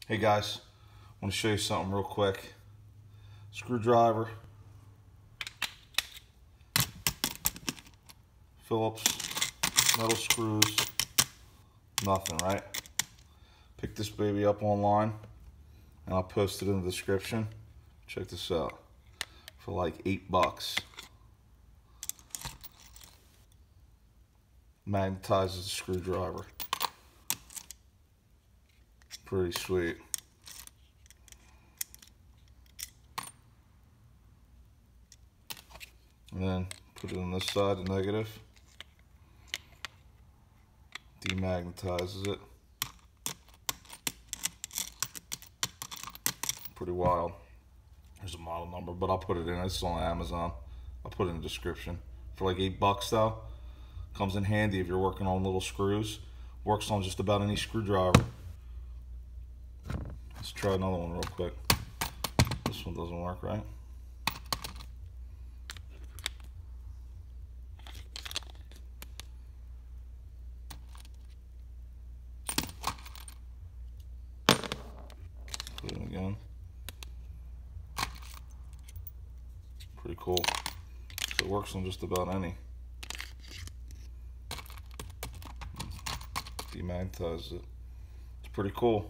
Hey guys, I want to show you something real quick. Screwdriver, Phillips, metal screws, nothing, right? Pick this baby up online and I'll post it in the description. Check this out. For like $8. Magnetizes the screwdriver. Pretty sweet. And then put it on this side, the negative. Demagnetizes it. Pretty wild. There's a model number, but I'll put it in. It's on Amazon. I'll put it in the description. For like $8 though. Comes in handy if you're working on little screws. Works on just about any screwdriver. Let's try another one real quick. This one doesn't work, right? Put it in again. Pretty cool. So it works on just about any. Demagnetizes it. It's pretty cool.